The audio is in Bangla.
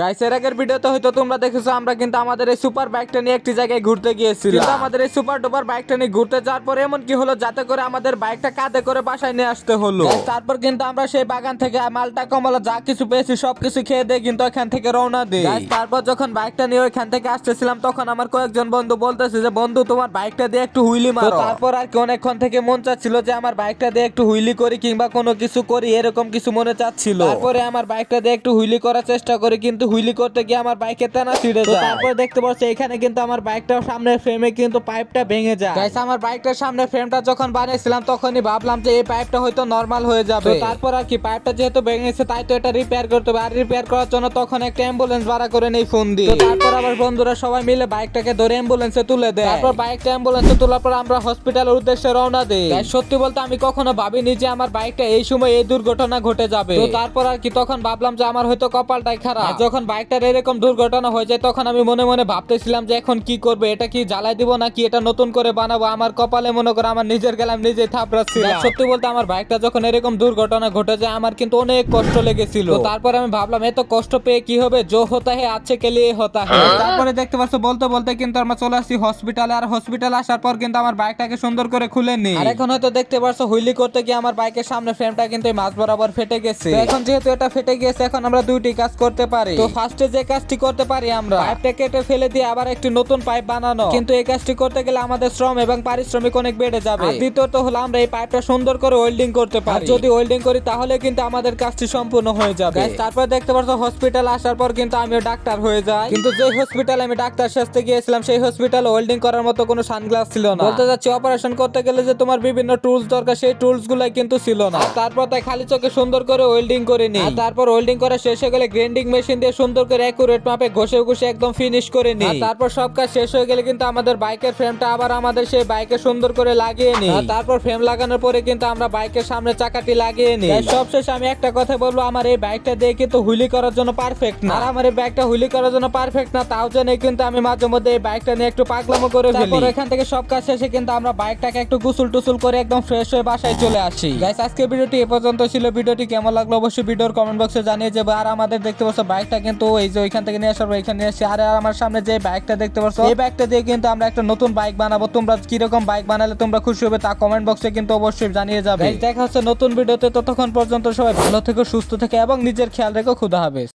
গাইস এর আগের ভিডিওতে হয়তো তোমরা দেখেছো আমরা কিন্তু আমাদের এই সুপার বাইকটা নিয়ে একটি জায়গায় ঘুরতে গিয়েছিলাম। কিন্তু আমাদের এই সুপার ডুপার বাইকটা নিয়ে ঘুরতে যাওয়ার পরে এমন কি হলো যাতে করে আমাদের বাইকটা কাঁধে করে বাসায় নিয়ে আসতে হলো। Guys, তারপর কিন্তু আমরা সেই বাগান থেকে মালটা কমলা যা কিছু পেয়েছি সবকিছু খেয়ে দিয়ে কিন্তু এখান থেকে রওনা দিই। Guys, তারপর যখন বাইকটা নিয়ে ওইখান থেকে আসতেছিলাম তখন আমার কয়েকজন বন্ধু বলতেছে যে বন্ধু তোমার বাইকটা দিয়ে একটু হুইলি মারো। তারপর আর কি অনেকক্ষণ থেকে মন চাচ্ছিল যে আমার বাইকটা দিয়ে একটু হুইলি করি কিংবা কোনো কিছু করি, এরকম কিছু মনে চাচ্ছিল। তারপরে আমার বাইকটা দিয়ে একটু হুইলি করার চেষ্টা করি কিন্তু হুইলি করতে গিয়ে আমার বাইকে টানা ছিঁড়ে যায়। তারপর দেখতে পাচ্ছি এখানে কিন্তু আমার বাইকটার সামনের ফ্রেমে কিন্তু পাইপটা ভেঙে যায়। গাইস আমার বাইকটার সামনে ফ্রেমটা যখন বানিয়েছিলাম তখনই ভাবলাম যে এই পাইপটা হয়তো নরমাল হয়ে যাবে। তারপর আর কি পাইপটা যেহেতু ভেঙেছে তাই তো এটা রিপেয়ার করতে হবে, আর রিপেয়ার করার জন্য তখন একটা অ্যাম্বুলেন্স ভাড়া করে নেই ফোন দিয়ে। তারপর আবার বন্ধুরা সবাই মিলে বাইকটাকে ধরে অ্যাম্বুলেন্সে তুলে দেয়। তারপর বাইকটা অ্যাম্বুলেন্সে তোলার পর আমরা হসপিটালের উদ্দেশ্যে রওনা দিই। গাইস সত্যি বলতে আমি কখনো ভাবিনি যে আমার বাইকটা এই সময় এই দুর্ঘটনা ঘটে যাবে। তো তারপর আর কি তখন ভাবলাম যে আমার হয়তো কপালটাই খারাপ। আর যখন বাইকটার এরকম দুর্ঘটনা হয়ে যায় তখন আমি মনে মনে ভাবতেছিলাম যে এখন কি করবে, এটা কি জ্বালাই দিব নাকি এটা নতুন করে বানাবো। আমার কপালে মনে করে আমার নিজের গেলাম নিজেই থাপড়াচ্ছিলাম। সত্যি বলতে আমার বাইকটা যখন এরকম দুর্ঘটনা ঘটে যায় আমার কিন্তু অনেক কষ্ট লেগেছিল। তো তারপর আমি ভাবলাম এত কষ্ট পেয়ে কি হবে, জো হতা হে আচ্ছে কে লিয়ে হতা হে। তারপরে দেখতে পাচ্ছ বলতে বলতে কিন্তু আমরা চলে আসছি হসপিটালে। আর হসপিটালে আসার পর কিন্তু আমার বাইকটাকে সুন্দর করে খুলে নিই। আর এখন হয়তো দেখতে পাচ্ছ হুইলি করতে গিয়ে আমার বাইকের সামনে ফ্রেমটা কিন্তু মাঝ বরাবর ফেটে গেছে। তো এখন যেহেতু এটা ফেটে গেছে এখন আমরা দুইটি কাজ করতে পারি। তো ফার্স্টে যে কাজটি করতে পারি আমরা পাইপটা কেটে ফেলে দিয়ে আবার একটি নতুন পাইপ বানানো, কিন্তু এই কাজটি করতে গেলে আমাদের শ্রম এবং পারিশ্রমিক অনেক বেড়ে যাবে। আর দ্বিতীয়ত হলো আমরা এই পাইপটা সুন্দর করে ওয়েল্ডিং করতে পারি। যদি ওয়েল্ডিং করি তাহলে কিন্তু আমাদের কাজটি সম্পূর্ণ হয়ে যাবে। তারপর দেখতে পাচ্ছ হসপিটাল আসার পর কিন্তু আমিও ডাক্তার হয়ে যাই। কিন্তু যে হসপিটালে আমি ডাক্তার সাজতে গিয়েছিলাম সেই হসপিটালে ওয়েল্ডিং করার মতো কোনো সানগ্লাস ছিল না। বলতে যাচ্ছি অপারেশন করতে গেলে যে তোমার বিভিন্ন টুলস দরকার সেই টুলস গুলাই কিন্তু ছিল না। তারপর তাই খালি চোখে সুন্দর করে ওয়েল্ডিং করে নিই। তারপর ওয়েল্ডিং করা শেষ হয়ে গেলে গ্রাইন্ডিং মেশিন দিয়ে সুন্দর করে একুরেট মাপে ঘষে ঘষে একদম ফিনিশ করে নিই। তারপর সব কাজ শেষ হয়ে গেলে কিন্তু আমাদের বাইকের ফ্রেমটা আবার আমাদের সেই বাইকে সুন্দর করে লাগিয়ে নিই। তারপর ফ্রেম লাগানোর পরে কিন্তু আমরা বাইকের সামনে চাকাটি লাগিয়ে নিই। সবশেষে আমি একটা কথা বলবো, আমার এই বাইকটা দিয়ে কিন্তু হুইলি করার জন্য পারফেক্ট না। আর আমার এই বাইকটা হুইলি করার জন্য পারফেক্ট না, তাও জন্য কিন্তু আমি মাঝে মধ্যে এই বাইকটা নিয়ে একটু পাগলামো করে ফেলি। তারপর এখান থেকে সব কাজ শেষে কিন্তু আমরা বাইকটাকে একটু গোসল টুসল করে একদম ফ্রেশ হয়ে বাসায় চলে আসি। গাইস আজকে ভিডিওটি এ পর্যন্ত ছিল। ভিডিওটি কেমন লাগলো অবশ্যই ভিডিওর কমেন্ট বক্সে জানিয়ে যাবে। আর আমাদের দেখতে পাচ্ছ বাইকটা কিন্তু এই যে ওইখান থেকে নিয়ে আসার এখানে নিয়ে আসছি। আর আমার সামনে যে বাইকটা দেখতে পাচ্ছ এই বাইকটা দিয়ে কিন্তু আমরা একটা নতুন বাইক বানাবো। তোমরা কিরকম বাইক বানালে তোমরা খুশি হবে তা কমেন্ট বক্সে কিন্তু অবশ্যই জানিয়ে যাবে। দেখা হচ্ছে নতুন ভিডিওতে, ততক্ষণ পর্যন্ত সবাই ভালো থেকো, সুস্থ থেকে এবং নিজের খেয়াল রেখো। খুদা হাফেজ।